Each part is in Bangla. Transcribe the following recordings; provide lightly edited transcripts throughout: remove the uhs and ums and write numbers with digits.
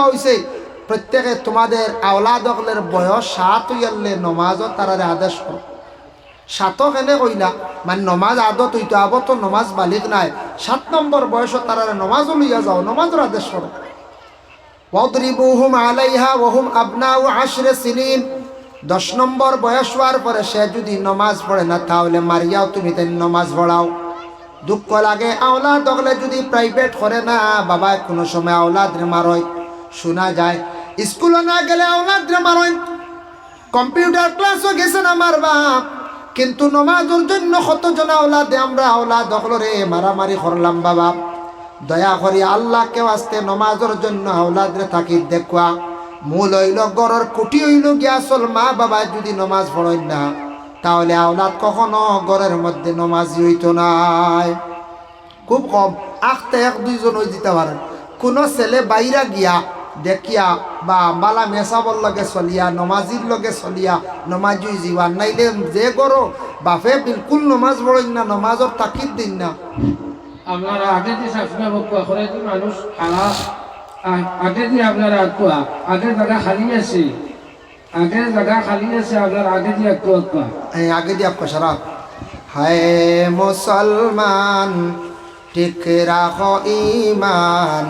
হয়েছে প্রত্যেকে তোমাদের আওলাদ হকলের বয়স 7 হইলে নমাজও তারারে আদেশ করো। 7 কেনে কইলা মানে নমাজ আদত হইতো আবত নমাজ বালিক নাই 7 নম্বর বয়স তারারে নমাজও লইয়া যাও, নমাজের আদেশ করো। ওয়াদরিবুহুম আলাইহা ওয়াহুম আবনাউ 10 সিনিন, 10 নম্বর বয়স হওয়ার পরে সে যদি নমাজ পড়ে না তাহলে মারিয়াও তুমি তাই নমাজ পড়াও। দুঃখ লাগে আওলাদ হকলে যদি প্রাইভেট করে না বাবা, কোনো সময় আওলাদ রে মারয়, শোনা যায় স্কুলে না গেলে আওলাদ রে মারয়। কম্পিউটার ক্লাসও গেছে না আমার বাপ, কিন্তু নমাজের জন্য কতজন আওলাদে আমরা আওলাদ হকলরে মারামারি করলাম। বাবা দয়া করি আল্লাহকে আসতে নমাজের জন্য আওলাদ রে থাকি দেখুয়া। মূল হইল গড়ের কুটি হইল গিয়া আসল মা বাবা যদি নমাজ পড়েন না তাহলে আওলাদ কখনো ঘরের মধ্যে নমাজি হইতো নাই। খুব কম 1-2 হয়ে যেতে পারেন। কোনো ছেলে বাইরা গিয়া দেখিয়া বা মালা মেসাবর লগে চলিয়া নমাজির লগে চলিয়া নমাজি জীবান নাইলে যে করো বাপে বিলকুল নমাজ পড়েন না, নমাজর তাকিদ দিন না। আপনারা আগে যে সবসময় বকুয়া করে যে মানুষ আগে যে আপনারা আগে জায়গা খালি আছে, আগে জায়গা খালি আছে আপনার আগে যে একটু আগে দিয়ে আপকা সারা হায় মুসলমান ঠিক রাখো ইমান,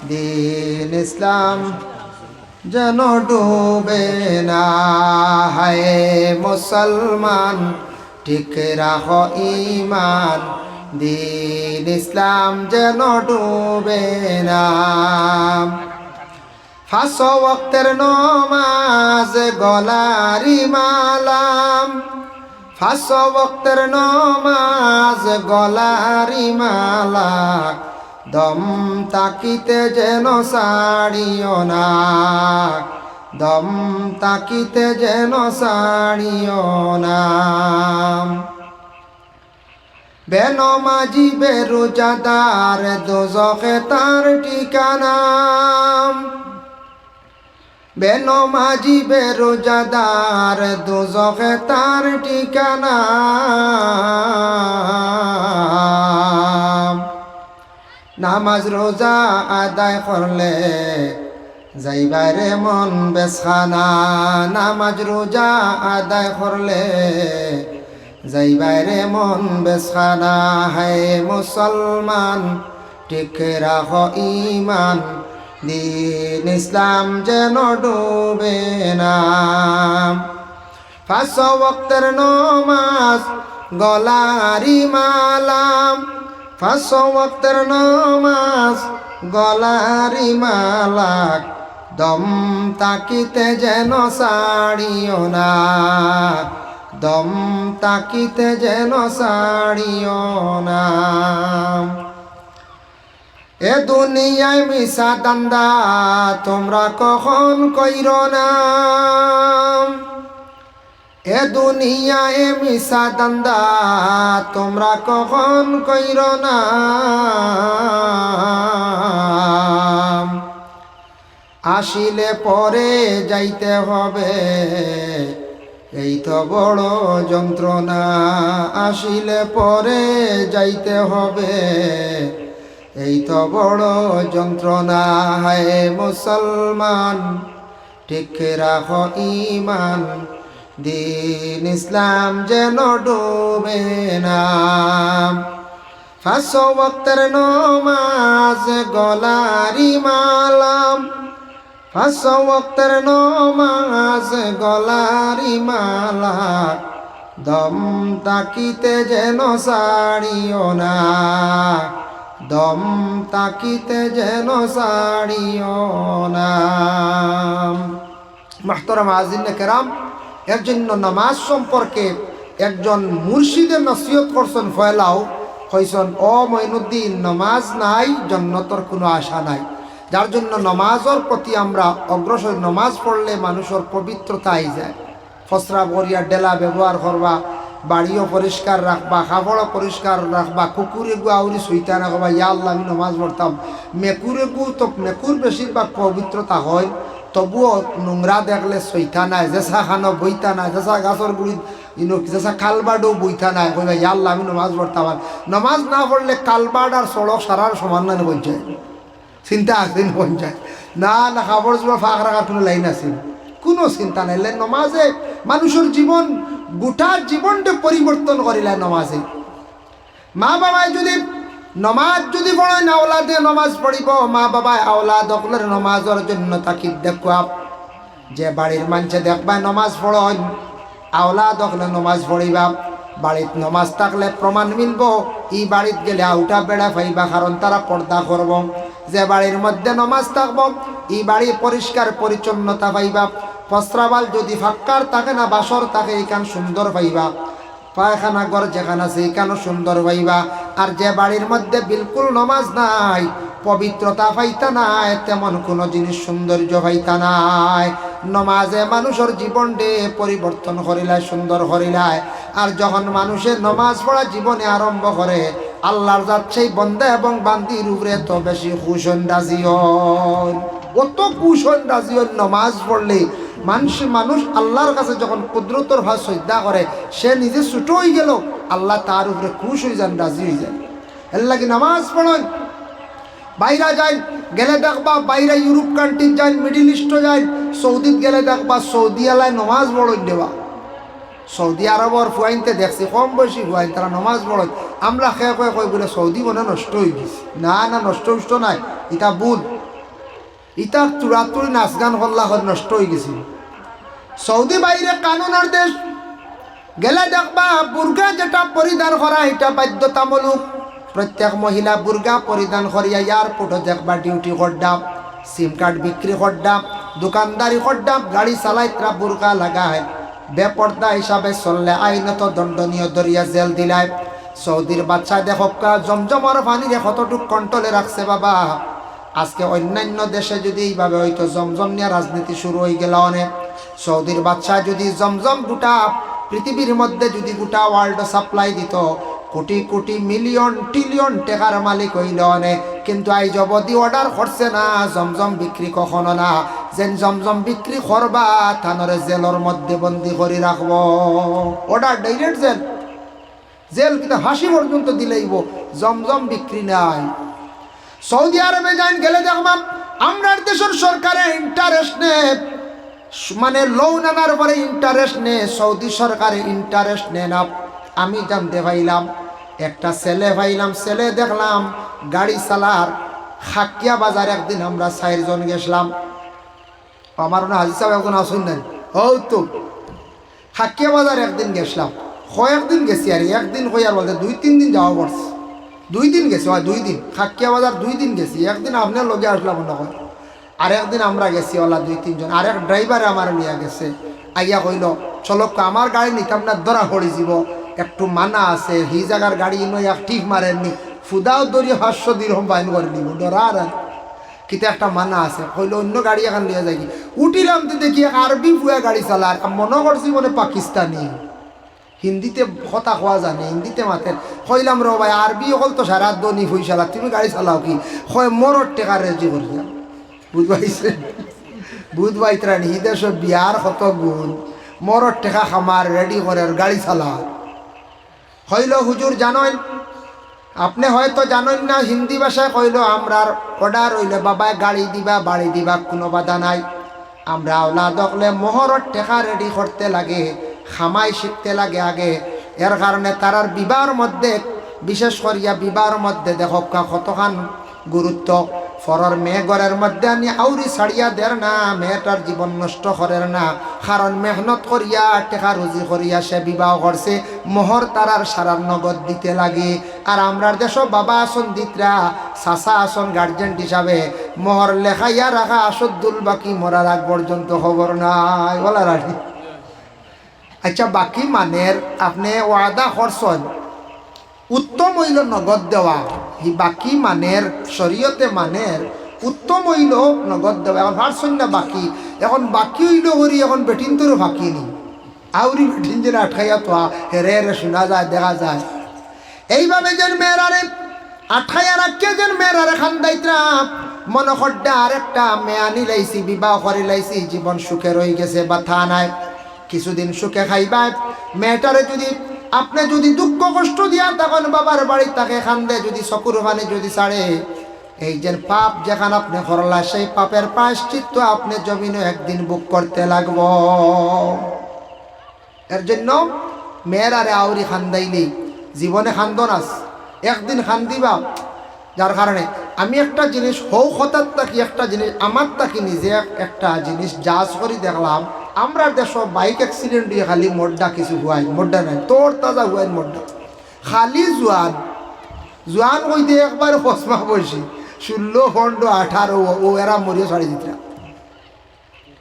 দিন ইসলাম যেন ডুবে না। হায় মুসলমান ঠিক রাখো ইমান, দিন ইসলাম যেন ডুবে না। 5 ওয়াক্তের নমাজ গলারি মালাম, 5 ওয়াক্তের নমাজ গলারি মালা, দম তাকিতে যেন সাড়িও না, দম তাকিতে যেন সাড়িও না। বেনমাজি বেরোজাদার দোজখে তার ঠিকানা, বেনমাজি বেরোজাদার দোজখে তার ঠিকানা। নামাজ রোজা আদায় করলে যাইবারে মন বেছখানা, নামাজ রোজা আদায় করলে যাইবারে মন বেছখানা। হায় মুসলমান ঠিক রাখো ইমান, দিন ইসলাম যেন ডুবে না। 5 ওয়াক্তের নমাজ গলারি মালাম, 5 ওয়াক্তের নমাজ গলারি মালা, দম তাকিতে যেন সাড়িও না, দম তাকিতে যেন সাড়িও না। এ দুনিয়ায় মিশা দান্দা তোমরা কখন কইর না, এ দুনিয়ায় মিশা দান্দা তোমরা কখন কইর না। আসিলে পরে যাইতে হবে এই তো বড় যন্ত্রণা, আসিলে পরে যাইতে হবে এই তো বড় যন্ত্রণা। হায় মুসলমান ঠিক রাখো ইমান, দিন ইসলাম যেন ডুবে না। 5 ওয়াক্তের নমাজ গলারি মালাম, 5 ওয়াক্তের নমাজ গলারি মালা, দম তাকিতে যেন সাড়িও না, দম তাকিতে যেন সাড়িও না। মাহতারাম আজিনে কেরাম, এর জন্য নামাজ সম্পর্কে একজন মুর্শিদের নসিহত করছেন ফয়লাও হইছেন, ও মঈনুদ্দিন নামাজ নাই জান্নাতের কোনো আশা নাই। যার জন্য নামাজের প্রতি আমরা অগ্রসর, নামাজ পড়লে মানুষের পবিত্রতা আই যায়। ফসরা বরিয়া ডেলা ব্যবহার করবা, বাড়িও পরিষ্কার রাখবা, খাবারও পরিষ্কার রাখবা, কুকুরে গু আউরি সুইতা রাখবা। ইয়া আল্লাহ আমি নামাজ পড়তাম। মেকুরে গু তো মেকুর বেশিরভাগ পবিত্রতা হয়, তবুও নোংরা দেখলে সইতা নাই, জেসা খানো বইতা নাই, জেসা গাছর গুড়ি জেসা কালবাডও বইতা নাই। কইবা ইয়া আল্লাহ আমি নামাজ পড়তাম। নমাজ না পড়লে কালবাড আর সড়ক সারার সমান না বই যায়, চিন্তা আসেন বই যায়। না না খাবার জোয়ার ফাঁক রাখার কোনো লাইন আছে কোনো চিন্তা নাই নমাজে মানুষের জীবন গোটা জীবনটা পরিবর্তন করিলে নমাজে মা বাবায় যদি নমাজ যদি পড়েন আওলাদে নমাজ পড়িব মা বাবায় আওলাদ অকলের নমাজের জন্য তাকিদ দেখুয়া যে বাড়ির মানুষে দেখবা নমাজ পড়েন আওলাদ অকলে নমাজ পড়িবা বাড়িত নমাজ থাকলে প্রমাণ মিলব ই বাড়িত গেলে আউটা বেড়া পাইবা কারণ তারা পর্দা করব যে বাড়ির মধ্যে নমাজ থাকব ই বাড়ি পরিষ্কার পরিচ্ছন্নতা পাইবা প্রস্রাবাল যদি ফাক্কার থাকে না বাসর থাকে এইখান সুন্দর পাইবা পায়খানা ঘর যেখানে আছে এইখানও সুন্দর পাইবা আর যে বাড়ির মধ্যে বিলকুল নমাজ নাই পবিত্রতা পাইতা নাই তেমন কোনো জিনিস সৌন্দর্য পাইতা নাই নমাজে মানুষের জীবনকে পরিবর্তন করিলায় সুন্দর করিলায় আর যখন মানুষের নমাজ পড়া জীবনে আরম্ভ করে আল্লাহর জাত সেই বন্দা এবং বান্দির উপরে তো বেশি খুশন রাজি হন অত খুশন রাজি হন নমাজ পড়লে মানুষ আল্লাহর কাছে যখন কুদরতর ভাব শ্রদ্ধা করে সে নিজে ছোট হয়ে গেল আল্লাহ তার উপরে খুশ হয়ে যান রাজি হয়ে যান এর লাগে নামাজ পড়েন বাইরা যাই গেলে দেখবা বাইরে ইউরোপ কান্ট্রি যাই মিডিল ইস্টও যাই সৌদিত গেলে দেখবা সৌদি এলায় নমাজ পড়েন দেওয়া সৌদি আরবর ফুয়াইনতে দেখছি কম বয়সী ফুয়াইন তারা নমাজ পড়েন আমরা খেয়ে কয়ে কই বলে সৌদি মনে নষ্ট হয়ে গেছে না না নষ্ট হইষ্ট নাই ইটা বুধ ইটা চূড়াতুড়ি নাচ গান হল্লা নষ্ট হয়ে গেছিল সৌদি বাইরে কানুনের দেশ গেলে দেখবা বুর্গা যেটা পরিধান করা এটা বাধ্যতামূলক প্রত্যেক মহিলা বুর্গা পরিধান করিয়া এয়ারপোর্টে দেখবা ডিউটি করডাম সিম কার্ড বিক্রি করডাম দোকানদারি করডাম গাড়ি চালাইতরা বুর্গা লাগায় বেপর্দা হিসাবে চললে আইনত দণ্ডনীয় দরিয়া জেল দিলায় সৌদির বাচ্চা দেখকা জমজমর পানিরে কতটুক কন্ট্রোলে রাখছে বাবা আজকে অন্যান্য দেশে যদি এইভাবে হয়তো জমজম নিয়ে রাজনীতি শুরু হয়ে গেল অনেক সৌদির বাচ্চা যদি জমজম গোটা পৃথিবীর মধ্যে যদি গোটা ওয়ার্ল্ড সাপ্লাই দিত কোটি কোটি মিলিয়ন ট্রিলিয়ন টাকার মালিক হইল অনেক কিন্তু আই অবধি অর্ডার করছে না জমজম বিক্রি কখনো না যেন জমজম বিক্রি করবা থানরে জেলের মধ্যে বন্দি করে রাখবো অর্ডার ডাইরেক্ট জেল কিন্তু হাসি পর্যন্ত দিলেইব জমজম বিক্রি নাই সৌদি আরবে যান গেলে দেখবাম আমরা দেশের সরকারের ইন্টারেস্ট নে মানে লোন আনার পরে ইন্টারেস্ট নে সৌদি সরকারের ইন্টারেস্ট নে না আমি জানতে পাইলাম একটা ছেলে পাইলাম ছেলে দেখলাম গাড়ি চালার খাকিয়া বাজার একদিন আমরা 4 জন গেছিলাম আমার না হাজি সাহেব একজন আসুন নাই ও তো খাকিয়া বাজার একদিন গেছিলাম কয়েকদিন গেছি আর একদিন কই আর বলতে 2-3 দিন যাওয়া পড়ছে 2 দিন গেছি 2 দিন খাকিয়া বাজার 2 দিন গেছি একদিন আপনার লগে আসলাম মনে হয় আর একদিন আমরা গেছি ওলা 2-3 জন আর এক ড্রাইভারে আমার নিয়ে গেছে আইয়া কইল চলো আমার গাড়ি নিতাম না ধরা পড়ে যাব একটু মানা আছে এই জায়গার গাড়ি নয় এক ঠিক মারেননি ফুদাও দরিয়ে 500 দিরহম বাইন করে নিব ডরা আর কিন্তু একটা মানা আছে কইল অন্য গাড়ি এখন নিয়ে যাই উঠিলাম তো দেখি আরবি ফুয়া গাড়ি চালার মনে করছি মনে পাকিস্তানি হিন্দিতে কথা কোয়া জানে হিন্দিতে মাতেন কইলাম রে ভাই আরবি হল তো সারা দনি ফুইসালা তুমি গাড়ি চালাও কি হয় মরর টেকা রেজি করিয়া বুঝবাইছে বুধবাইত্রানি হিদেশ বিয়ার কত গুণ মরর টেকা খামার রেডি করে গাড়ি চালা হইল হুজুর জানেন আপনি হয়তো জানেন না হিন্দি ভাষায় কইল আমরার অর্ডার হইলে বাবা গাড়ি দিবা বাড়ি দিবা কোনো বাধা নাই আমরা আওলাদ হলে মোহরের টেকা রেডি করতে লাগে খামাই শিখতে লাগে আগে এর কারণে তারার বিবাহর মধ্যে বিশেষ করিয়া বিবাহর মধ্যে দেখো কতখান গুরুত্ব ফরর মেয়ে ঘরের মধ্যে আনি আউরি ছাড়িয়া দের না মেয়েটার জীবন নষ্ট করের না কারণ মেহনত করিয়া টেকা রুজি করিয়া সে বিবাহ করছে মোহর তারার সারার নগদ দিতে লাগে আর আমরার দেশ বাবা আসন দিতরা চাচা আসন গার্জেন হিসাবে মোহর লেখাইয়া রাখা আসদ্দুল বাকি মরার আগ পর্যন্ত খবর নাই বলা রাখি আচ্ছা বাকি মানের আপনি ওয়াদা করছেন উত্তম হইল নগদ দেওয়া হি বাকি মানের শরীয়তে মানের উত্তম হইল নগদ দেওয়া এখন ভারছেন না বাকি এখন বাকি হইল করি এখন বেটিন তোর বাকি নি আউরি বেটিন যে আটকাইয়া তো হেরে হেরে শোনা যায় দেখা যায় এইভাবে যেন মেয়েরারে আটকাইয়া রাখিয়া যেন মেয়েরারে খান্দাইতরা মনে করডা আরেকটা মেয়ে আনি লাইছি বিবাহ করে লাইছি জীবন সুখে রয়ে গেছে বা থা নাই কিছুদিন সুখে খাইবা মেয়েটারে যদি আপনি যদি দুঃখ কষ্ট দিয়া তখন বাবার বাড়ি তাকে খান্দে যদি চকুর পানি যদি ছাড়ে এই যে পাপ যেখানে আপনি করলা সেই পাপের প্রায়শ্চিত্ত আপনি জমিনে একদিন বুক করতে লাগবো। এর জন্য মেয়েরারে আউরি খান্দাইলি জীবনে খান্দন আস, একদিন খান্দিবা। যার কারণে আমি একটা জিনিস হৌ হঠাৎ থাকি একটা জিনিস আমার থাকি নিজে একটা জিনিস জাজ করি দেখলাম, আমরা দেশ বাইক অ্যাক্সিডেন্ট দিয়ে খালি মোড্ডা কিছু হুয়াই, মোড্ডা নাই তোর তাজা হুয়াই মোড্ডা খালি জোয়ান কইতে একবার হসমা বসি 16, 15, 18 ও এরা মরিয়া ছাড়ি দিতরা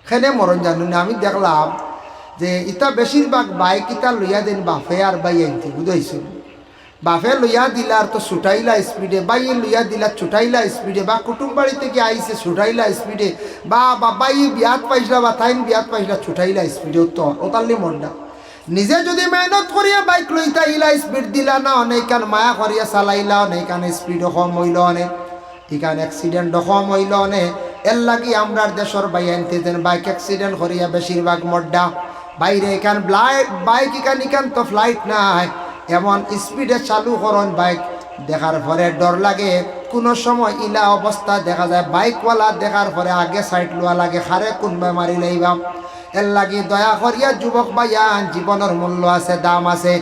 খেলে মরণ জানো না। আমি দেখলাম যে ইটা বেশিরভাগ বাইক ইটা লইয়া দেন বাফে আর বাই আনতে বুঝাইছিল, বাফে লইয়া দিলার তো ছুটাইলা স্পিডে, বাইয়ে লইয়া দিলা ছুটাইলা স্পিডে, বা কুটুম বাড়ি থেকে আইসে ছুটাইলা স্পিডে, বা বাবাই বিয়াত পাইসলা বা তাইন বিয়াত পাইসলা ছুটাইলা স্পিডে। তো ওতাল্লি মনটা নিজে যদি মেহনত করিয়া বাইক লইতা ইলা স্পিড দিলা না, অনেকান মায়া করিয়া চালাইলা, অনেকান স্পিড কম হইল, অনেক এখান অ্যাক্সিডেন্ট কম হইল, অনেক এর লাগি আমরা দেশের বাইনতে যেন বাইক অ্যাক্সিডেন্ট করিয়া বেশিরভাগ মড্ডা বাইরে এখান বাইক ইকান তো ফ্লাইট নাই, এমন স্পিডে চালু করন বাইক দেখার পরে ডর লাগে। কোনো সময় ইলা অবস্থা দেখা যায় বাইকওয়ালা দেখার পরে আগে সাইড লওয়া লাগে, খারে কোন বেমারি লইবাম। এর লাগি দয়া করিয়া যুবক ভাইয়ান, জীবনের মূল্য আছে, দাম আছে,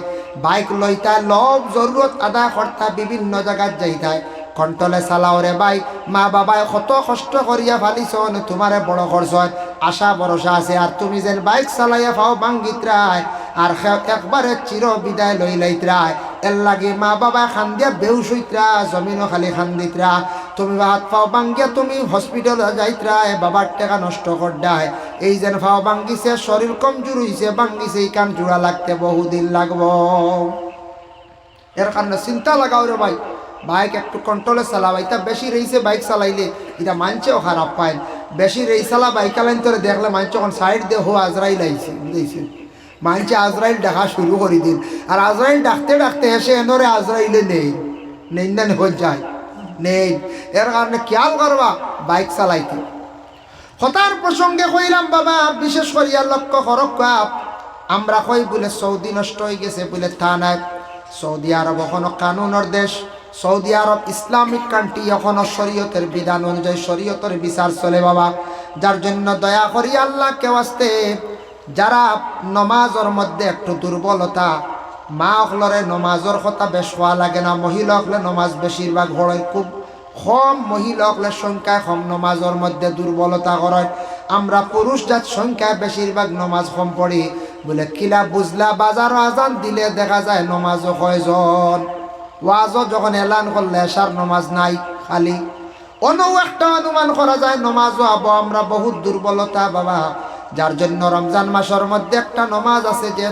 বাইক লইতা লব জরুরত আদায় করতা, বিভিন্ন জায়গায় যাইতায় কন্ট্রোলে চালাও রে ভাই। মা বাবায় কত কষ্ট করিয়া ফালিছন, তোমারে বড় করছন, আশা ভরসা আছে, আর তুমি যেন বাইক চালাইয়া পাও ভাঙ্গিত্রায় আর একবারে চির বিদায় লই লাইত্রায়। এর লাগে মা বাবায় খান্দিয়া বেউস হইত্রা, জমিনও খালি খান্দিত্রা, তুমি হাত পাও ভাঙ্গিয়া তুমি হসপিটালে যাইত্রায়, বাবার টাকা নষ্ট করডায়। এই যেন পাও ভাঙ্গিছে, শরীর কমজোর হইছে, ভাঙ্গিছে, এই কান জোড়া লাগতে বহুদিন লাগব। এর কারণে চিন্তা লাগাও রে ভাই, বাইক একটু কন্ট্রোলে চালাবা। এটা বেশি রেইসে বাইক চালাইলে এটা মানছেও খারাপ পায়, বেশি রেই চালা বাইক চালাইন তোরে দেখলে মানছে এখন সাইড দিয়ে হো আজরাইল আইছে, বুঝেছে মানছে আজরাইল দেখা শুরু করে দিন, আর আজরাইল ডাকতে ডাকতে এসে এনরে আজরাইলে নেই না হয়ে যায় নেই। এর কারণে খেয়াল করবা বাইক চালাইতে। হতার প্রসঙ্গে কইলাম বাবা, বিশেষ করিয়া লক্ষ্য করক, আমরা কই বলে সৌদি নষ্ট হয়ে গেছে বলে তা নাই। সৌদি আরব এখনো কানুনের দেশ, সৌদি আরব ইসলামিক কান্ট্রি, এখনো শরীয়তের বিধান অনুযায়ী শরীয়তের বিচার চলে বাবা। যার জন্য দয়া করি আল্লাহ কেউ আসতে যারা নমাজের মধ্যে একটু দুর্বলতা, মা হলরে নমাজের কথা বেশ হওয়া লাগে না, মহিলা হলে নমাজ বেশিরভাগ হয়, খুব কম মহিলা হলে সংখ্যায় কম নমাজের মধ্যে দুর্বলতা করে। আমরা পুরুষ জাত সংখ্যায় বেশিরভাগ নমাজ কম পড়ি বলে কিলা বুঝলা, বাজার আজান দিলে দেখা যায় নমাজও কয়জন, ওয়াজও যখন এলান করলে এশার নমাজ নাই খালি, অন্য একটা অনুমান করা যায় নমাজও আবো আমরা বহুত দুর্বলতা বাবা। যার জন্য রমজান মাসের মধ্যে একটা নমাজ আছে যে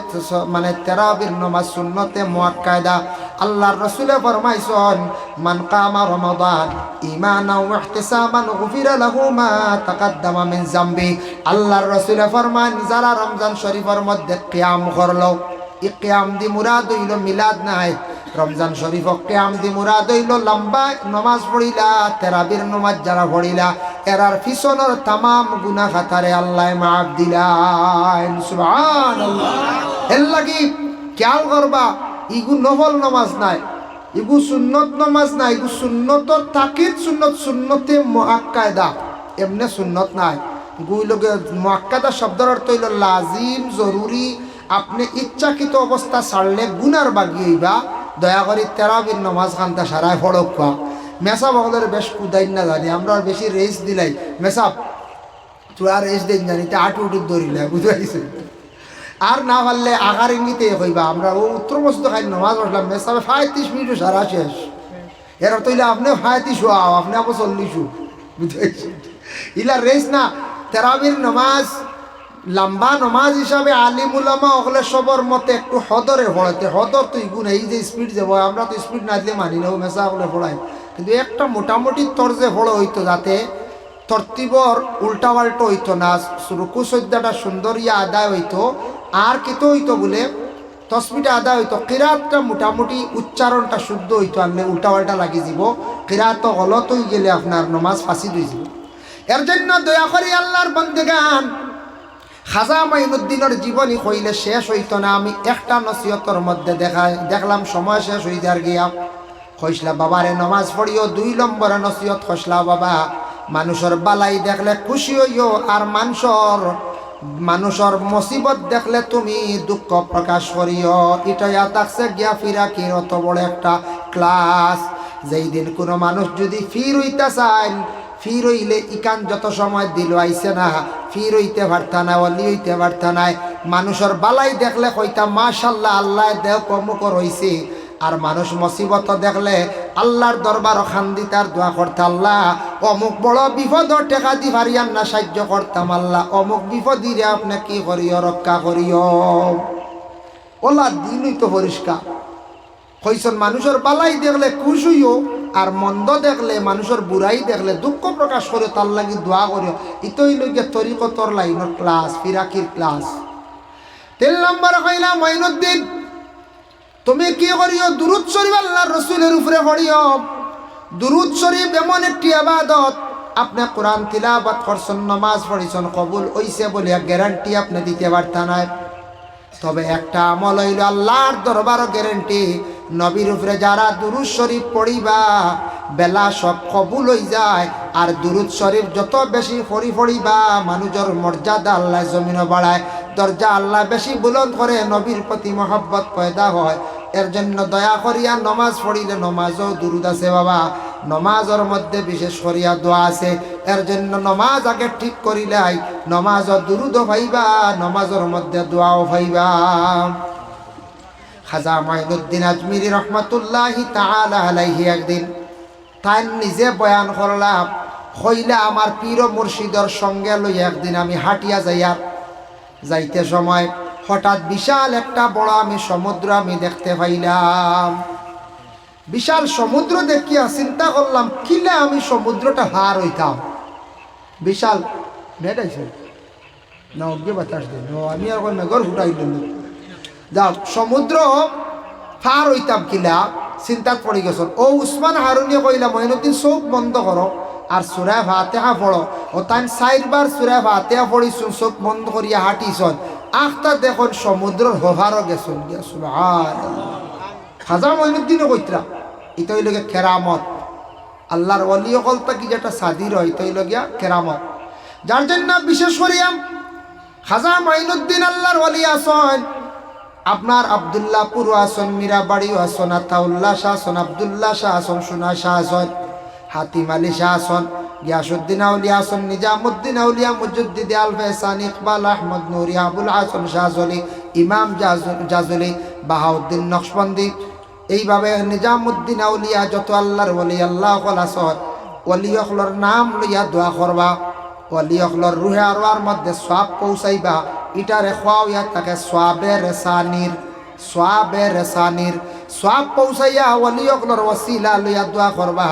মানে তারাবির নমাজ, সুন্নতে মুআক্কাদা। আল্লাহর রাসূলে ফরমাইছেন, মান কামা রমাদান ঈমানাও ওয়া ইহতিসাবান গুফিরা লাহু মা তাকাদ্দামা মিন যামবি। আল্লাহর রাসূলে ফরমান, যারা রমজান শরীফের মধ্যে কিয়াম করলো, এই কিয়াম দি মুরাদ হইল মিলাদ নাই, রমজান শরীফ কিয়াম দি মুরাদ হইল লম্বা নমাজ পড়িলা, তারাবির নমাজ যারা পড়িলা এরার পিছনের তামাম গুনাহ খাতারে আল্লাহ মাফ দিলেন, সুবহানাল্লাহ। এর লাগি খেয়াল করবা, ইগু নফল নমাজ নাই, ইগু সুন্নত নমাজ নাই, ইগু সুন্নত তাকিদ সুন্নত, সুন্নতে মুআক্কাদা, এমনি সুন্নত নাই। গুইলগে মুআক্কাদা শব্দের অর্থ হইল লাজিম, জরুরি, আপনি ইচ্ছাকৃত অবস্থা ছাড়লে গুনার বাগি হইবা। দয়া করে তারাবির নমাজ খানটা সারায় ফড়ক মেসা বগলের বেশ কুদাইন না জানি, আমরা আর বেশি রেস দিলাই মেসাব তুই আর রেস দিন জানি, আট উঠুর দৌড়িলে বুঝাইছে, আর না পারলে আগার ইঙ্গিতে কইবা। আমরা ও উত্তর বস্তু খাই নমাজ পড়লাম, মেসাবে 35 মিনিট সারা শেষ, এর অর্থ হইলে আপনি 35 হওয়া, আপনি আবার 40 বুঝাইছে, ইলা রেস না। তারাবির নমাজ লম্বা নমাজ হিসাবে আলিম উলামা ওগুলো সবর মতে একটু হদরে পড়াতে, হদর তো ইগুন এই যে স্পিড যাব, আমরা তো স্পিড না দিলে মানি না, মেসা ওগুলো পড়াই, কিন্তু একটা মোটামুটি তর্জে পড়ো হইতো, যাতে তরতিবর উল্টা পাল্টো হইতো না, রুকু সজ্জাটা সুন্দর ইয়া আদায় হইতো, আর কিতো হইতো বলে তসবিটা আদায় হইতো, কিরাতটা মোটামুটি উচ্চারণটা শুদ্ধ হইতো, আনলে উল্টা পাল্টা লাগি যাব, কিরাত তো গলত হয়ে গেলে আপনার নমাজ ফাঁসি দিয়ে যাব। এর জন্য দয়া করি আল্লাহর বন্দেগান, খাজা মাইনুদ্দিনের জীবনী কইলে শেষ হইতো না। আমি একটা নসিহতর মধ্যে দেখলাম সময় শেষ হয়ে যার গিয়া, কইসলা বাবারে নমাজ পড়িও। 2 নম্বরে নসিহত কইসলা বাবা মানুষের বালাই দেখলে খুশি হইও, আর মানুষের মুসিবত দেখলে তুমি দুঃখ প্রকাশ করিও। এটাই থাকছে গিয়া ফিরাকির অত বড় একটা ক্লাস। যেই দিন কোনো মানুষ যদি ফির হইতে চায়, ফির হইলে ইকান যত সময় দিল আইছে না, ফির হইতে পারতা না, অলি হইতে পারতা নাই। মানুষের বালাই দেখলে কইতা মাশাল্লাহ আল্লাহ দেহ কমুকর হইছে। আর মানুষ মুসিবত দেখলে আল্লাহর দরবার খান্দি তার দোয়া করতে, আল্লাহ অমুক বড় বিপদ টেকা দি পারিয়ান না, সাহায্য করতাম আল্লাহ অমুক বিপদিরে আপনি কি করিও, রক্ষা করিও। ওলা দিনই তো পরিষ্কার কইছেন মানুষের বালাই দেখলে খুশ হইও, আর মন্দ দেখলে মানুষের বুড়াই দেখলে দুঃখ প্রকাশ করে তার লাগি দোয়া করিও। ইতই লইগে তরিকতর লাইনের ক্লাস, ফিরাকির ক্লাস। 3 নম্বর কইলা মঈনুদ্দিন তুমি কি করিও, দুরূদ শরীফ আল্লাহর রাসূলের উপরে পড়িও। দুরূদ শরীফ এমন একটি ইবাদত, আপনি কোরআন তিলাওয়াত করছেন, নামাজ পড়িছেন, কবুল হইছে বলে গ্যারান্টি আপনি দিতে পারতেন না। তবে একটা আমল হইল আল্লাহর দরবারও গ্যারান্টি, নবীর উপরে যারা দুরূদ শরীফ পড়িবা বেলা সব কবুল হয়ে যায়। আর দুরূদ শরীফ যত বেশি পড়িবা মানুষের মর্যাদা আল্লাহ জমিনে বাড়ায়, দরজা আল্লাহ বেশি বুলন্দ করে, নবীর প্রতি মহব্বত পয়দা হয়। এর জন্য দয়া করিয়া নমাজ পড়িলে নমাজও দুরূদ আছে বাবা, নমাজের মধ্যে বিশেষ করিয়া দোয়া আছে। এর জন্য নমাজ আগে ঠিক করিলাই নমাজও দুরূদও পাইবা, নমাজের মধ্যে দোয়াও পাইবা। খাজা মঈনুদ্দিন আজমিরি রহমাতুল্লাহি তাআলা আলাইহি একদিন তাই নিজে বয়ান করলাম, হইলে আমার পীর মুর্শিদর সঙ্গে লই একদিন আমি হাঁটিয়া যাইতে সময় হঠাৎ বিশাল একটা বড় আমি সমুদ্র আমি দেখতে পাইলাম। বিশাল সমুদ্র দেখিয়া চিন্তা করলাম কিলে আমি সমুদ্রটা হার হইতাম। বিশাল মেঘাইছে না অজ্ঞে বাতাস দিন, আমি আর মেঘর ফুটাই দিল যাও সমুদ্র পার হইতাম কিলা চিন্তাত পড়ি গেছেন। ও উসমান হারুনিয়ে কইলা মঈনুদ্দিন চোখ বন্ধ করো আর সূরা ফাতিহা পড়ো। ও তাই 4বার সূরা ফাতিহা পড়িছুন, চোখ বন্ধ করিয়া হাঁটিছন, আখটা দেখুন সমুদ্রের হোহারও গেছুন। সুবহানাল্লাহ। খাজা মঈনুদ্দিনও কইতরা এটা হইল গিয়া কেরামত, আল্লাহর ওলি হল কি যেটা সাদির হয় এটা হইল গিয়া কেরামত। যার জন্য বিশেষ করিয়া খাজা মঈনুদ্দিন আল্লাহর ওলি আসন, আপনার আব্দুল্লাহপুর আসন, মীরাবাড়িও আসন, আতাউল্লাহ শাহ আসন, আব্দুল্লাহ শাহ আসন, সোনা শাহ আসন, হাতিম আলী শাহ আসন, গিয়াসউদ্দিন আউলিয়া আসন, নিজামুদ্দিন আউলিয়া, মুজদ্দিদ আল ফেসান, ইকবাল আহমদ নুরি, আবুল হাসান শাহজলি, ইমাম জাজলি, বাহাউদ্দিন নকশবন্দি, এইভাবে নিজামুদ্দিন আউলিয়া যত আল্লাহর ওলি আল্লাহ আসন, ওলি অখলর নাম লইয়া দোয়া করবা, ওলি অখলর রুহে আরওয়ার মধ্যে সওয়াব পৌঁছাইবা। ইটারে খোয়াইয়া তাকে সোয়াবে রেসানির সওয়াব পৌঁছাইয়া ওলি অখলর ওসিলা লইয়া দোয়া করবা।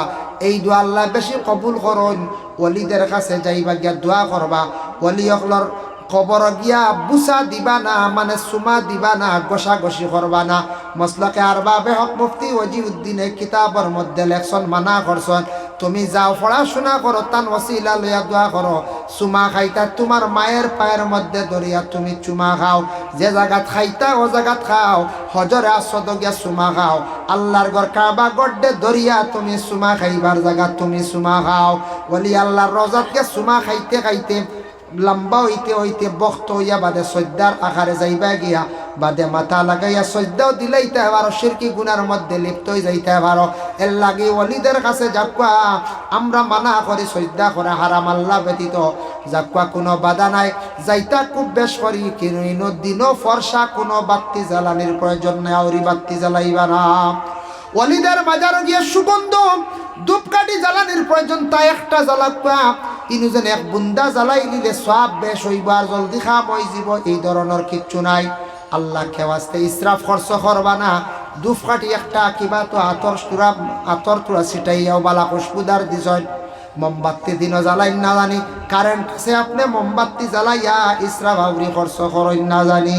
এই দোয়া আল্লাহ বেশি কবুল করুন। ওলিদের কাছে যাইবা গিয়া দোয়া করবা, ওলি অখলর কবর গিয়া বুসা দিবা না, মানে সুমা দিবা না, গোসাগসি করবা না। মসলকে আরবাবে হক মুফতি ওয়াজিউদ্দিনে কিতাবের মধ্যে লেখছন, মানা করছন তুমি যাও পড়াশোনা করো, তান ওসিলা লইয়া দোয়া করো। চুমা খাইতা তোমার মায়ের পায়ের মধ্যে ধরিয়া তুমি চুমা খাও, যে জায়গাত খাইতা ও জায়গাত খাও, হজরে আসদ গিয়া চুমা খাও, আল্লাহর ঘর কাবা গড্ডে ধরিয়া তুমি চুমা খাইবার জায়গা তুমি চুমা খাও। বলি আল্লাহর রোজাতকে চুমা খাইতে খাইতে লম্বা হইতে বক্ত হইয়া বাদে সজ্জার আকারে যাইবা গিয়া বাদে মাথা লাগাইয়া সজ্জাও দিলাইতে পারো, শিরকি গুনার মধ্যে লিপ্ত হয়ে যাইতে পারো। এর লাগি ওলিদের কাছে যাকুয়া আমরা মানা করি সজ্জা করে হারাম আল্লাহ ব্যতীত, যাকুয়া কোনো বাধা নাই, যাইতা খুব বেশ করি কিন্তু দিনও ফর্সা কোনো বাত্তি জ্বালানির প্রয়োজন নাই, আউরি বাত্তি জ্বালাইবা না। ওলিদের বাজারে গিয়ে সুগন্ধ ধূপকাঠি জ্বালানির প্রয়োজন, তাই একটা জ্বালাকুয়া কিন্তু যেন এক বুন্দা জ্বালাই নিলে সব বেশ হইব আর জলদি খাম হয়ে যাব, এই ধরনের কিচ্ছু নাই। আল্লাহ খেওয়াস্তে ইসরাফ খরচ করবা না। ধূপকাঠি একটা কিবা তো আতর তুরা ছিটাইয়াও বালা খুশবুদার দিছয়, মোমবাতি দিনও জ্বালাই না জানি, কারেন্ট আছে আপনি মোমবাতি জ্বালাইয়া ইসরাফ আউরি খরচ করেন না জানি।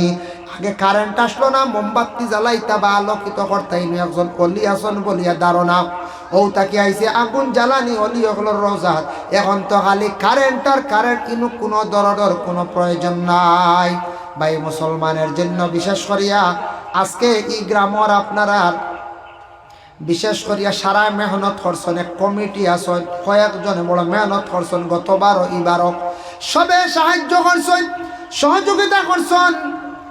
আগে কারেন্ট আসলো না, মোমবাতি জ্বালাইতা বা আলোকিত করতাই একজন অলি আসন বলিয়া ধারণা, ও তাকে আইছে আগুন জ্বালানি অলি হলোর রোজাত। এখন তো খালি কারেন্ট আর কারেন্ট, কিন্তু কোনো দরদর কোনো প্রয়োজন নাই। ভাই মুসলমানের জন্য বিশেষ করিয়া আজকে এই গ্রামের আপনারা বিশেষ করিয়া সারা মেহনত করছেন, এক কমিটি আছেন, কয়েকজনে বড় মেহনত করছেন, গতবারও এবারও সবে সাহায্য করছেন, সহযোগিতা করছেন।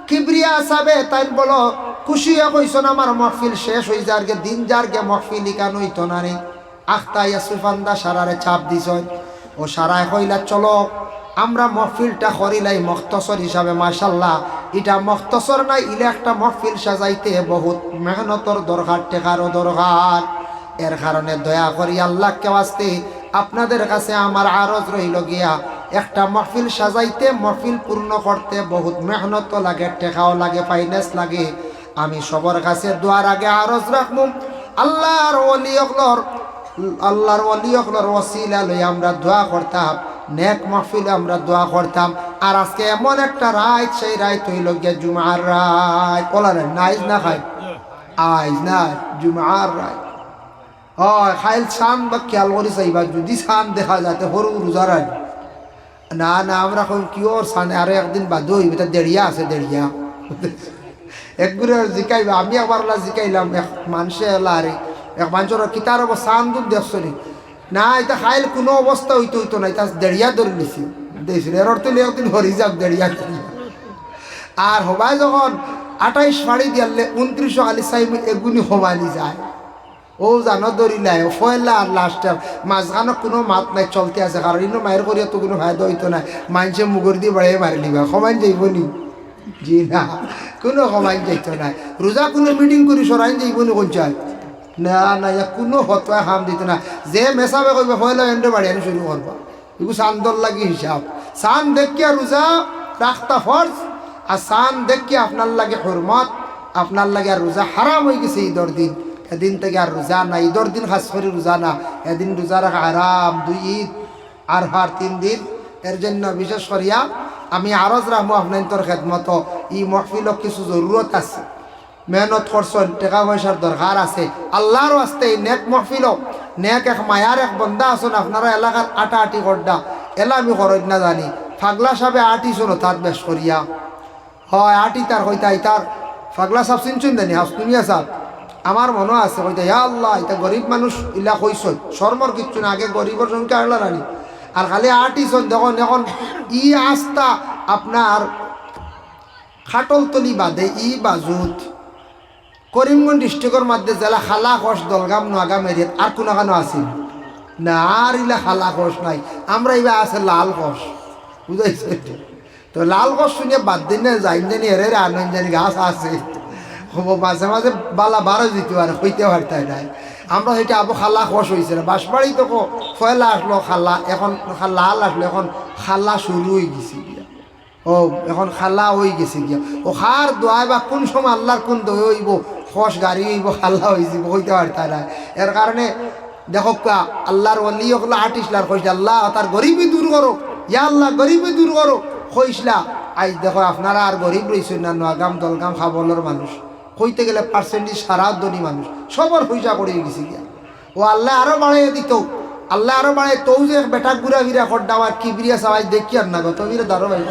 কিবরিয়া সাবে তাই বলো খুশি কইছেন আমার মহফিল শেষ হয়ে যার গে, দিন যার গে মহফিল ইকান হইতো না রে। আখতাইয়া সুফান্দা সারারে চাপ দিছেন, ও সারায় কইলা চলো আমরা মহফিলটা করিলাই মখতসর হিসাবে। মাশাল্লাহ, এটা মখতসর নাই, ইলে একটা মহফিল সাজাইতে বহুত মেহনতর দরকার, টেকারও দরকার। এর কারণে দয়া করি আল্লাহকে ওয়াস্তে আপনাদের কাছে আমার আরজ রইল গিয়া, একটা মহফিল সাজাইতে, মহফিল পূর্ণ করতে বহুত মেহনত লাগে, টেকাও লাগে, ফাইন্যান্স লাগে। আমি সবার কাছে দোয়ার আগে আরজ রাখবো, আল্লাহর ওলিয়কলর ওসিলা লই আমরা দোয়া করতাম, নেক মাহফিলে আমরা দোয়া করতাম। আর আজকে এমন একটা রাত, সেই রাত হইল গিয়া জুমার রাত। বলার নাইজ না খাই আইজ না জুমার রাত। খাইল সান বা খেয়াল করি চাইবা, যদি সান দেখা যাতে সরু রোজা রাত না না আমরা কই কিওর সানে আরো একদিন বাদ হইবে, তা দেড়িয়া আছে, দেড়িয়া একগুলো জিকাইবা। আমি একবার জিকাইলাম, এক মানুষে এলা আরে এক মানুষের কিতার সান দুধ দেখছি না, এটা খাইল কোনো অবস্থা হইতো না, এটা দেড়িয়া ধরে নিছি দিয়েছিল। এর অর্থ একদিন হরি যাক দেড়িয়া। আর হবাই যখন 28 ফাড়ি দিয়ালে 29 খালি চাই এগুনি সমানি যায়। ও জানো দরিলাই ফয়লা আর লাস্টের মাঝখানে কোনো মাত নাই, চলতে আছে। কারণ ইনো মায়ের করিয়া তো কোনো ফায়দা হইতো না, মানুষে মুগর দিয়ে বাড়িয়ে মারি লিবা, সমান যাইব নি? জি না, কোনো সমান যাইতো না। রোজা কোনো মিটিং করি সরাইন যাইব নি কোন চাই না না, কোনো হতোয়া হাম দিত না। যে মেসাবে কইবা ফয়লা এন্ডে বাড়ি আনি শুরু করবা, এগুলো চান্দর লাগি হিসাব। চান দেখিয়া রোজা রাখতা ফরজ, আর চান দেখিয়া আপনার লাগে হরমত, আপনার লাগে আর রোজা হারাম হয়ে গেছে। ঈদর দিন এদিন থেকে আর রোজা না, ঈদর দিন খাস করে রোজা না, এদিন রোজা রাখা আরাম। 2 ঈদ আর 3 দিন। এর জন্য বিশেষ করিয়া আমি আরজ রাখবো আপনার খেদমত, ই মহফিল কিছু জরুরত আছে, মেহনত করছেন, টাকা পয়সার দরকার আছে। আল্লাহর আস্তে নেক মহফিল, নেক এক মায়ার এক বন্দা আছেন আপনারা এলাকার আটি গড্ডা এলা আমি খরচ না জানি, ফাগলা সাহেবে আটিছুন তার বেশ করিয়া হয় আটি তার হইতাই তার ফাগলা সাহেব চিনছুন জানি হাসনুনিয়া সাহেব আমার মনে আছে কইতে, ইয়া আল্লাহ এটা গরিব মানুষ ইলা কইসন, শর্মর কিচ্ছু না, আগে গরিবের সংখ্যা আল্লাহ রানি আর খালি আটিছন। দেখুন এখন ই আস্তা আপনার খাটলতলি বাদে ই বাজুত করিমগঞ্জ ডিস্ট্রিক্টের মধ্যে জেলা খালা খস দলগাম নোয়াগাম এরিয়াত আর কোনো আছিল না, আর ইলা খালা খস নাই। আমরা এবার আছে লাল খস, বুঝাইছে? তো লাল খস শুনে বাদ দিন যাইন জানি এরে আনন্দ জানি গাছ আছে, মাঝে মাঝে বালা বারো দিত আর হইতে পারতাই নাই। আমরা সেটা আবু খালা খস হয়েছে না, বাঁশবাড়ি তো ফয়লা আসলো খালা, এখন লাল আসলো, এখন খালা শুরু হয়ে গেছে গিয়া। ও এখন খালা হয়ে গেছে গিয়া। ও খার দোয়াই বা কোন সময় আল্লাহর কোন দই হইব, খস গাড়ি হইব, খাল্লা হয়ে যাব, হইতে পারতাই নাই। এর কারণে দেখো আল্লাহর ওলি হলো আর্টিস্টলার কইসলা আল্লাহ তার গরিবই দূর করো, ইয়া আল্লাহ গরিবই দূর করো কইসলা। আজ দেখো আপনারা আর গরিব রয়েছেন না, নোয়াগাম দলগাম খাবলের মানুষ কইতে গেলে পার্সেন্টেজ সারা ধনী মানুষ সবার পয়সা করে গেছে গিয়া। ও আল্লাহ আরো বাড়াইয়া দিত, আল্লাহ আরো বাড়াই তো যে বেটা ঘুরা ফিরা খড্ডা আর কিবরিয়া সবাই দেখি আর না গত ফিরে দাঁড়ো ভাই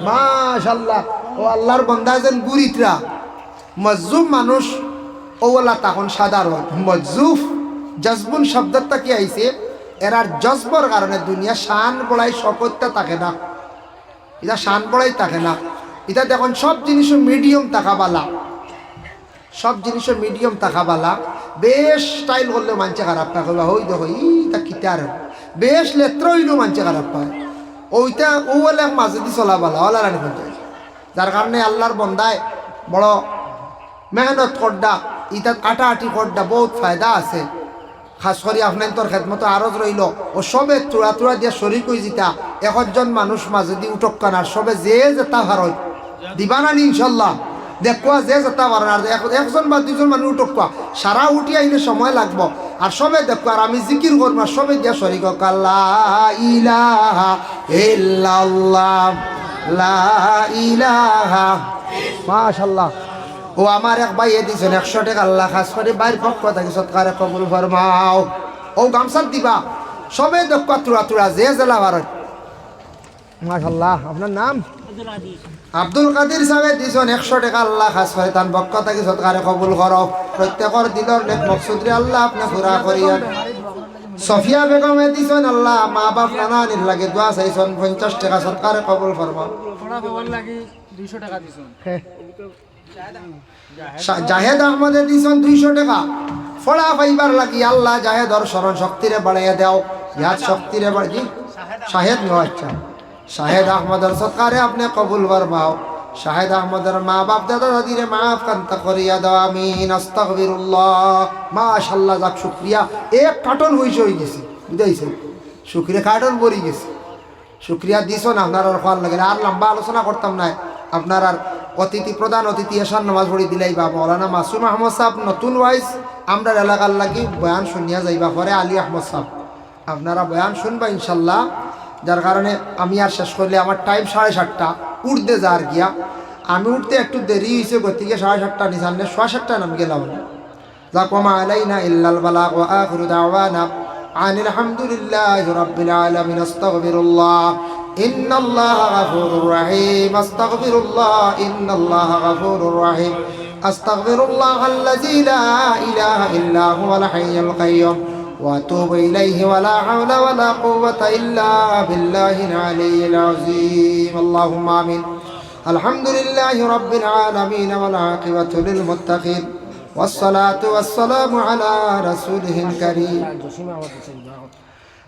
মাশাল্লাহ। ও আল্লাহর বন্দা যেন গুরিতরা মজজুব মানুষ ওলা তখন সাধারণ মজজুফ জজবুন শব্দটা কি আইছে, এরার জজবর কারণে দুনিয়া শান বড়াই শপথটা থাকে না, এটা শান বড়াই থাকে না। এটা দেখুন সব জিনিসও মিডিয়াম তাকাবালা, সব জিনিসের মিডিয়াম তাকাবালা। বেশ স্টাইল করলেও মানছে খারাপ পায়, হই দেখো ইটা কিতার বেশ লেত্র হইলেও মানছে খারাপ পায়। ওইটা ও বলে মাঝে দিয়ে চলাবালা ওলা রানি পঞ্চায়েত, যার কারণে আল্লাহর বন্দায় বড় মেহনত করডা, ইটা আটি করডা বহুত ফায়দা আছে। খাস করে আপনার তোর খেদমতো আরজ রইল ও সবে চূড়া চূড়া দিয়ে শরিক হয়ে যেটা একজন মানুষ মাঝে দিয়ে উঠক কানার সবে যে যেতা ভারত দিবা না ইনশাল্লাহ দেখবা যে যেতা ভারত আর একজন বা 2জন মানুষ উঠক সারা উঠি আইলে সময় লাগবো। আর সবে দেখবো আর আমি জিকির করবো সবে দিয়া শরিক আল্লাহ ইলাহা ইল্লাল্লাহ লা ইলাহা মাশাআল্লাহ। ও আমার এক ভাই এ দিয়েছেন 100 টাকা, আল্লাহ খাস করে বাইর পক্ষ থেকে সৎকারে কবুল ফরমাও। ও গামছা দিবা সবে দেখবা তুরা তুরা যে জেলা ভারত মাশাআল্লাহ। আপনার নাম আব্দুল কাদির সাহেব দিয়েছেন 100 টাকা, আল্লাহ খাস করে তার পক্ষ থেকে সৎকারে কবুল করো। প্রত্যেকর দিলর নেক মকসুদরে আল্লাহ আপনি পুরা করিয়া সফিয়া বেগমে দিছেন আল্লাহ মা বাপ নানানির লাগে দোয়া চাইছেন 50 টাকা সরকারে কবুল ফরমাও জাহেদ আহমদে দিছেন 200 টাকা ফড়া পাইবার লাগি আল্লাহ জাহেদর স্মরণ শক্তিরে বাড়াইয়া দাও ইয়াদ শক্তিরে বাড়ি শাহেদ নো আচ্ছা শাহেদ আহমদের সরকারে আপনি কবুল ফরমাও শাহেদ আহমদের মা বাপ দাদা দাদিরে মাফ কান্তা করিয়া দাও আমিন আস্তাগফিরুল্লাহ মাশাআল্লাহ যাক শুকরিয়া এক কার্টন হইছে হই গেছে বুঝাইছে শুকরিয়া কার্টন ভরি গেছে শুকরিয়া দিছো না আপনার আর লাগে আর লম্বা আলোচনা করতাম না আপনার আর অতিথি প্রধান অতিথি এসার নামাজ পড়ি দিলাই বা মৌলানা মাসুম আহমদ সাহেব নতুন ওয়াইজ আমরা এলাকার লাগি বয়ান শুনিয়া যাইবা পরে আলী আহমদ সাহেব আপনারা বয়ান শুনবা ইনশাল্লাহ যার কারণে আমি আর শেষ করলে আমার টাইম 7:30 উঠতে যার গিয়া আমি উঠতে একটু দেরি হয়েছে গতিকে 7:30 নিসান্নে 7:30 নাম গেলাম যা কমা আলাইনা ইল্লাল বালাগ ওয়া আখিরু দাওয়ানা আনিল হামদুলিল্লাহি রাব্বিল আলামিন আস্তাগফিরুল্লাহ ইন্নাল্লাহা গাফুরুর রহিম আস্তাগফিরুল্লাহ ইন্নাল্লাহা গাফুরুর রহিম আস্তাগফিরুল্লাহাল্লাযী লা ইলাহা ইল্লা হুয়াল হাইয়ুল কাইয়্যুম واتوب اليه ولا حول ولا قوه الا بالله العلي العظيم اللهم امين الحمد لله رب العالمين والعاقبه للمتقين والصلاه والسلام على رسوله الكريم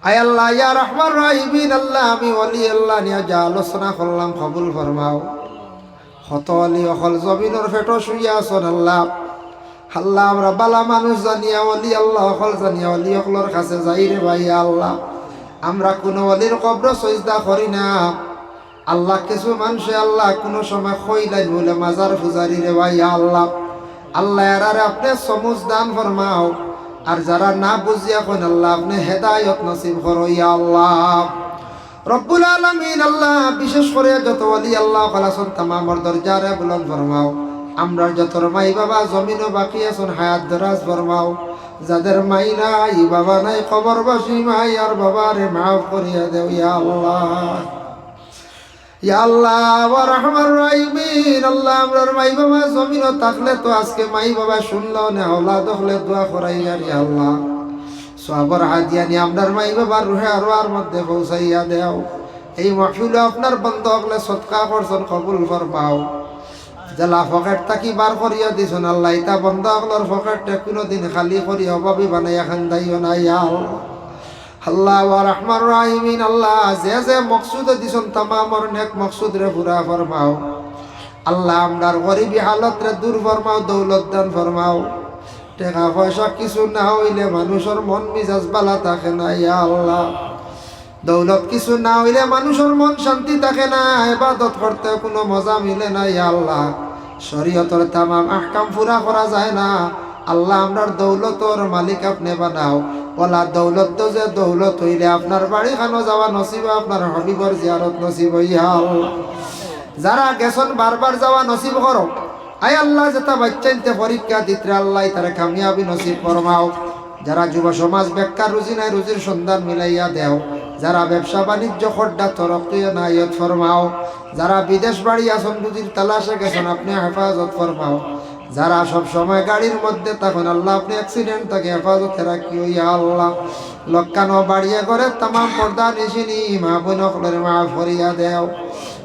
اي الله يا رحمن الرحيم الله আমি ওলি আল্লাহ নিয়া যা আলোচনা করলাম কবুল ফরমাও কত ওলি অকল জমিনের ফেটো শুইয়া আছেন আল্লাহ আল্লাহ আমরা বালা মানুষ জানিয়া ওলি আল্লাহ হল জানিয়া ওলি অকলর কাছে যাই রে ভাই আল্লাহ আমরা কোনো ওলির কবর সজদা করি না আল্লাহ কিছু মানুষে আল্লাহ কোনো সময় খইলাই বলে মাজার ফুজারি রে ভাই আল্লাহ আল্লাহ এরারে আপনি সমুজ দান ফরমাও আর যারা না বুঝিয়া কইন আল্লাহ আপনি হেদায়ত নসিব করো ইয়া আল্লাহ রব্বুল আলামিন আল্লাহ বিশেষ করে যত ওলি আল্লাহ খালাসন তামামর দরজারে বুলন্দ ফরমাও আমরা যত মাই বাবা জমিনও বাকি আছেন হায়াত দরাজ ফরমাও যাদের মাই নাই বাবা নাই কবরবাসী মাই আর বাবারে মাফ করিয়া দেও ইয়া আল্লাহ ইয়া আল্লাহ ওয়া রাহমার রাহিমিন আল্লাহ আমরার মাই বাবা জমিনও থাকলে তো আজকে মাই বাবা শুনলো না আওলাদ হলে দোয়া করাই আর ইয়া আল্লাহ সবর হাদিয়া নি আমরার মাই বাবার রুহে আরওয়ার মধ্যে পৌঁছাইয়া দেও এই মাহফিলে আপনার বন্ধ হলে সদকা করছেন কবুল ফরমাও জেলা ফকেট তাকি বার করিয়া দিছেন আল্লাহ ইতা বন্ধ হলর ফকেটটা কোনোদিন খালি করি অভাবী বানাইয়া খান্দাইও না ইয়া আল্লাহ ওয়া রাহমার রাহিমিন আল্লাহ যে যে মকসুদ দিছেন তামামর নেক মকসুদ রে পুরা ফরমাও আল্লাহ আমরার গরিবী হালত রে দূর ফরমাও দৌলত দান ফরমাও টাকা পয়সা কিছু না হইলে মানুষের মন মিজাজ বালা থাকে না ইয়া আল্লাহ দৌলত কিছু না হইলে মানুষের মন শান্তি থাকে না ইবাদত করতে কোনো মজা মিলে না ইয়া আল্লাহ শরীয়তের তামাম আহকাম পুরা করা যায় না আল্লাহ আমরার দৌলতর মালিক আপনি বানাও ওলা দৌলত তো যে দৌলত হইলে আপনার বাড়ি খানো যাওয়া নসিব আপনার হবিবর জিয়ারত নসিব ইয়া আল্লাহ যারা গেছন বারবার যাওয়া নসিব করো আয় আল্লাহ যেটা বাচ্চাইতে পরীক্ষা দিতে আল্লাহ তারা কামিয়াবি নসিব ফরমাও যারা যুব সমাজ বেকার রুজি নাই রুজির সন্ধান মিলাইয়া দেও যারা ব্যবসা বাণিজ্য খড্ডা তরক্কিয়া নাইয়ত ফরমাও যারা বিদেশ বাড়ি আসন রুজির তালাশে গেছেন আপনি হেফাজত ফরমাও যারা সব সময় গাড়ির মধ্যে তখন আল্লাহ আপনি অ্যাক্সিডেন্ট তাকে হেফাজতে রাখিও ইয়া আল্লাহ লক্কানো বাড়িয়ে করে তামাম পর্দা নিশিনি মা বোন হলের মাফ করিয়া দেও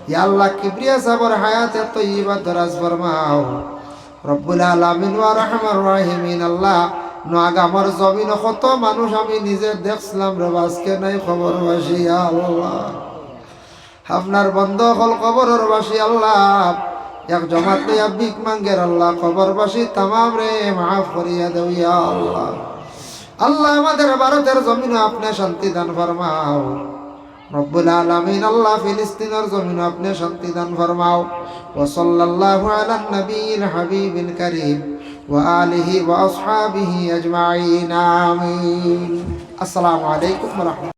ইয়া আল্লাহ কিবরিয়া সাবর হায়াতে তয়্যিবা দরাজ ফরমাও রব্বুল আলামিন ওয়া রাহমার রাহিমিন আল্লাহ আগামর জমিন কত মানুষ আমি নিজে দেখছিলাম রে আজকে নাই খবর বাসি আল্লাহ আপনার বন্ধ হল খবরের বাসি আল্লাহ এক জমাত লইয়া বিক মাঙ্গের আল্লাহ খবর বাসি তামাম রে মাফ করিয়া দেও ইয়া আল্লাহ আল্লাহ আমাদের ভারতের জমিন আপনি শান্তি দান ফরমাও রব্বুল আলামিন আল্লাহ ফিলিস্তিনের জমিন আপনি শান্তি দান ফরমাও ওয়া সাল্লাল্লাহু আলা নবিয়িল হাবিবিল কারীম وآله وأصحابه أجمعين آمين السلام عليكم ورحمة الله